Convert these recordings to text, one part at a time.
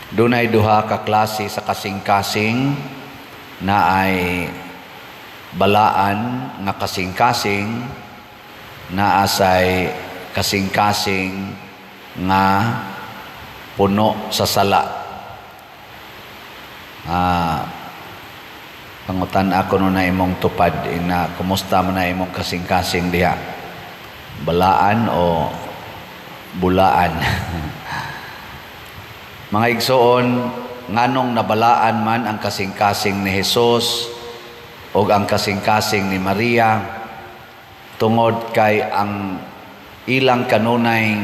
Dunay duha ka klase sa kasing-kasing na ay balaan nga kasing-kasing na asay kasing-kasing nga puno sa sala. Pangutan ako no na imong tupad ina kumusta mo na imong kasing-kasing diha? Balaan o bulaan? Mga igsoon, nganong nabalaan man ang kasing-kasing ni Hesus o ang kasing-kasing ni Maria tungod kay ang ilang kanunay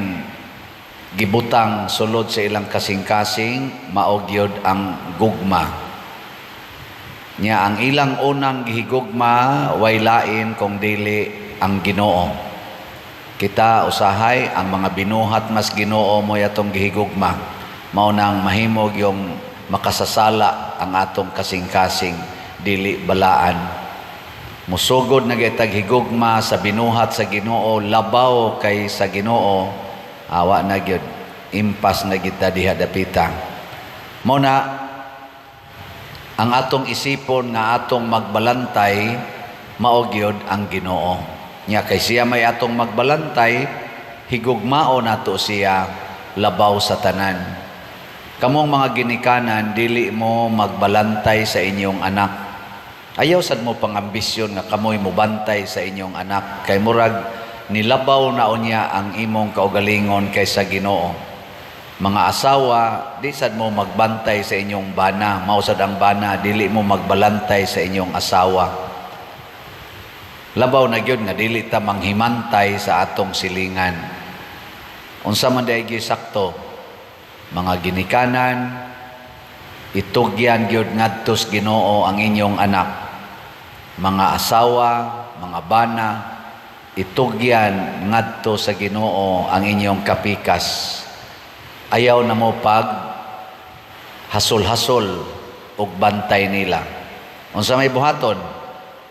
gibutang sulod sa ilang kasing-kasing mao gyud ang gugma. Nya ang ilang unang gihigugma way lain kung dili ang Ginoo. Kita usahay ang mga binuhat mas Ginoo mo yatong gihigugma. Mao nang mahimog yung makasasala ang atong kasing-kasing dili balaan. Musugod na gitag higugma sa binuhat sa Ginoo labaw kay sa Ginoo awa na gyud impas na kita diha dapita. Mao na ang atong isipon nga atong magbalantay mao gyud ang Ginoo. Nya kay siya may atong magbalantay higugmao nato siya labaw sa tanan. Kamong mga ginikanan, dili mo magbalantay sa inyong anak. Ayaw sad mo pangambisyon nga kamoy mo bantay sa inyong anak. Kay murag nilabaw na unya ang imong kaugalingon kaysa Ginoo. Mga asawa, di sad mo magbantay sa inyong bana. Mausad ang bana, dili mo magbalantay sa inyong asawa. Labaw na gyud nga dili ta manghimantay sa atong silingan. Unsa man day sakto? Mga ginikanan, itugyan gyud ngadto sa Ginoo ang inyong anak. Mga asawa, mga bana, itugyan ngadto sa Ginoo ang inyong kapikas. Ayaw na mo pag hasol-hasol ug bantay nila. Unsa may buhaton?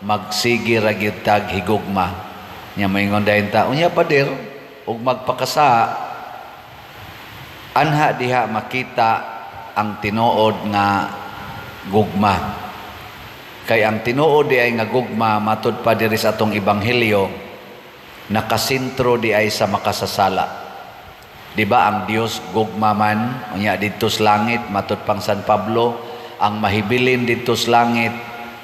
Magsigi ra gyud tag higugma. Nya moingon dayon ta, unya pader ug magpakasa. Anha diha makita ang tinuod nga gugma. Kay ang tinuod di ay nga gugma matud pa diri sa atong ebanghelyo nakasentro di ay sa makasasala. Di ba ang Dios gugma man unya didto sa langit matud pang San Pablo ang mahibilin didto sa langit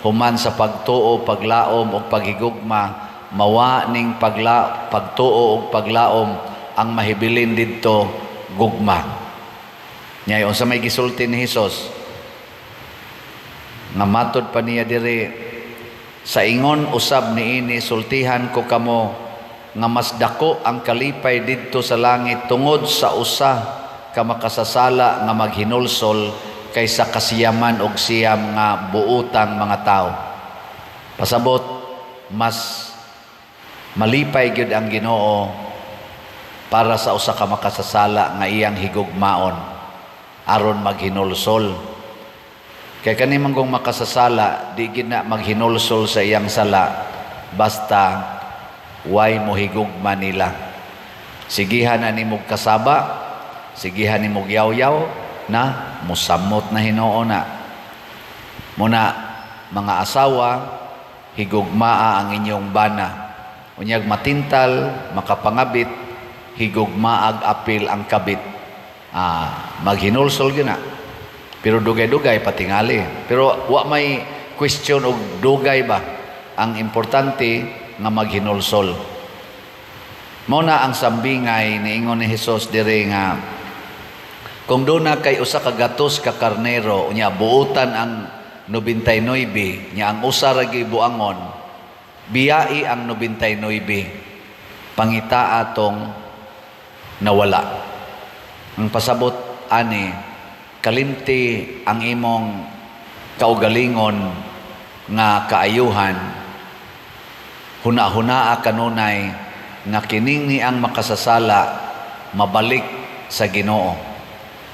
human sa pagtuo, paglaom ug paghigugma mawa ning pagtuo ug paglaom ang mahibilin didto gugma. Nya unsa may gisulti ni Hesus nga matud pa niya diri sa ingon usab niini sultihan ko kamo nga mas dako ang kalipay didto sa langit tungod sa usa ka makasasala nga maghinulsol kaysa kasiyaman og siyam nga buutang mga tao. Pasabot mas malipay gyud ang Ginoo para sa usa ka makasasala nga iyang higugmaon aron maghinulsol. Kay kani manggong makasasala di gid na maghinulsol sa iyang sala basta way mo higugma nila. Sigihan na nimog kasaba, sigihan nimog yaw-yaw na musamot na Hinoo na. Muna mga asawa higugmaa ang inyong bana. Unyag matintal, makapangabit higugmaag apil ang kabit. Maghinulsol gina. Pero dugay-dugay patingali. Pero wa may question og dugay ba? Ang importante nga maghinulsol. Mao na ang sambingay niingon ni Hesus diri nga kung duna kay usa ka gatos ka karnero unya buutan ang 99 nya ang usa ra gyud buangon biyai ang 99 pangita atong nawala. Ang pasabot ani kalimti ang imong kaugalingon nga kaayuhan huna-hunaa kanunay nga kining ni ang makasasala mabalik sa Ginoo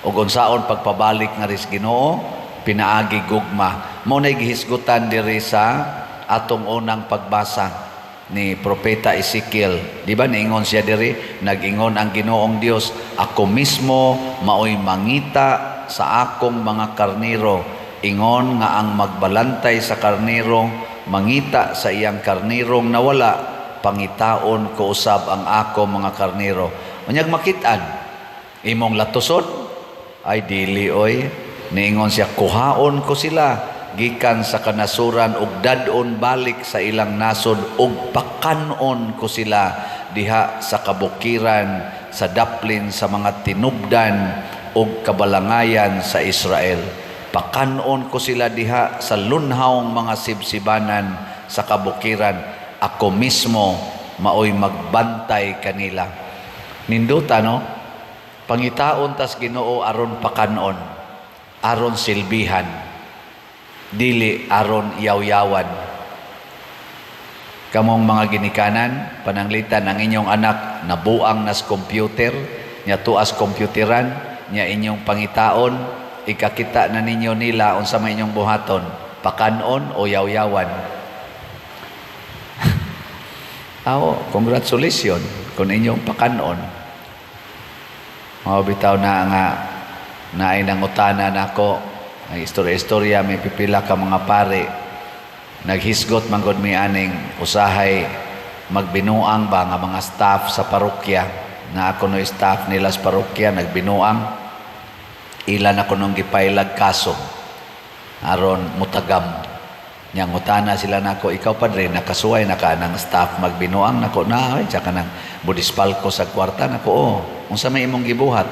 ug unsaon pagpabalik nga ris Ginoo pinaagi gugma. Mao nay gihisgutan diri sa atong unang pagbasa ni Propeta Ezekiel. Di ba niingon siya diri, nag-ingon ang Ginoong Dios, ako mismo maoy mangita sa akong mga karniro, ingon nga ang magbalantay sa karniro mangita sa iyang karnirong nawala, pangitaon ko usab ang ako mga karniro. Unyag makitaan, imong latusod, ay dili oy, niingon siya, kuhaon ko sila, gikan sa kanasuran ug dadon balik sa ilang nasod ug pakanon ko sila diha sa kabukiran, sa daplin sa mga tinubdan ug kabalangayan sa Israel. Pakanon ko sila diha sa lunhawng mga sibsibanan sa kabukiran. Ako mismo maoy magbantay kanila. Ninduta no? Pangitaon tas Ginoo aron pakanon, aron silbihan, dili aron yaw-yawan. Kamong mga ginikanan, pananglitan ang inyong anak nabuang nas computer, nya tuas computeran, nya inyong pangitaon, ikakita na ninyo nila unsa may inyong buhaton, pakanon o yaw-yawan. Congratulations kung inyong pakanon. Bitaw na nga naay nangutana nako, ay istorya-istorya may pipila ka mga pare naghisgot manggod mi aning usahay magbinuang ba nga mga staff sa parokya, na ako no staff nila sa parokya nagbinuang, ilan ako nung gipailag kaso aron mutagam. Nya ngutana sila nako, ikaw padre nakasuway na ka ng staff magbinuang? Nako na, ay tsaka nang budispal ko sa kwarta. Nako unsa may imong gibuhat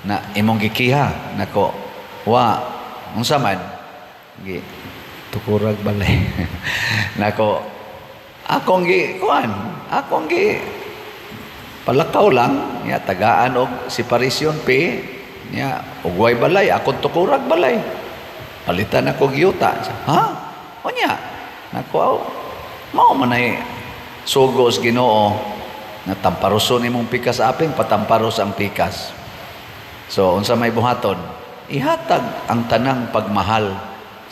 na imong gikiha? Nako wa, unsa man gi tukurag balay. Nako akong gi palakaw lang nya tagaan og separation pay nya ugway balay, akong tukurag balay, palitan ako giyuta. Ha? Onya, nako mao man ay sugos Ginoo na tamparuson imong pikas aping patamparos ang pikas. So unsa may buhaton? Ihatag ang tanang pagmahal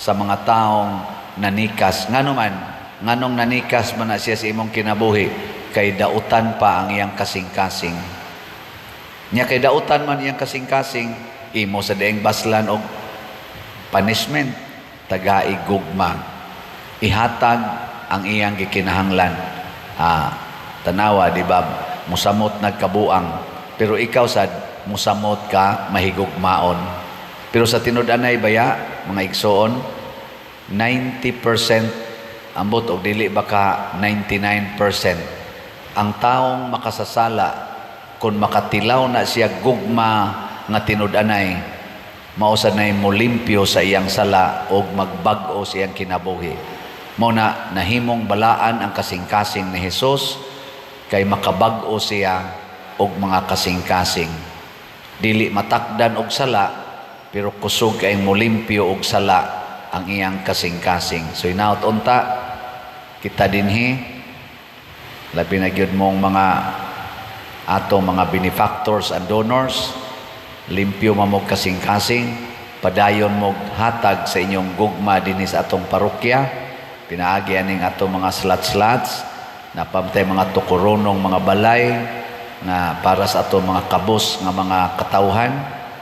sa mga taong nanikas. Nganong nanikas man na siya sa imong kinabuhi, kay dautan pa ang iyang kasing-kasing. Nya kay dautan man iyang kasing-kasing, imo sa daing baslan og punishment, tagai gugma. Ihatag ang iyang gikinahanglan. Tanawa, di ba, musamot nagkabuang, pero ikaw sad musamot ka mahigugmaon. Pero sa tinud-anay baya, mga igsoon, 90% ambot og dili baka 99%. Ang taong makasasala kung makatilaw na siya gugma nga tinud-anay, mausad na molimpyo sa iyang sala o magbag-o sa iyang kinabuhi. Mao na nahimong balaan ang kasing-kasing ni Hesus kay makabag-o siya og mga kasing-kasing. Dili matakdan og sala, pero kusog kay molimpyo og sala ang iyang kasing-kasing. So inaot unta kita dinhi, labi na gyud mong mga atong mga benefactors and donors, limpyo mamog kasing-kasing, padayon mog hatag sa inyong gugma dinhi sa atong parokya. Pinaagi aning atong mga slots-slots na pamtay mga tukuronong mga balay na para sa atong mga kabos nga mga katawhan.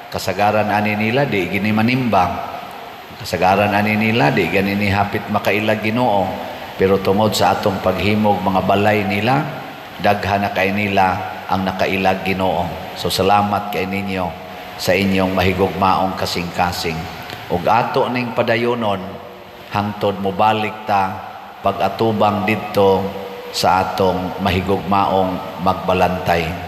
Kasagaran ani nila di gini manimbang, kasagaran ani nila di gani ni hapit makailag Ginoo, pero tungod sa atong paghimog mga balay nila, daghan na kay nila ang nakailag Ginoo. So salamat kay ninyo sa inyong mahigugmaong kasing-kasing. Ug ato ning padayonon hangtod mobalik ta pag-atubang didto sa atong mahigugmaong magbalantay.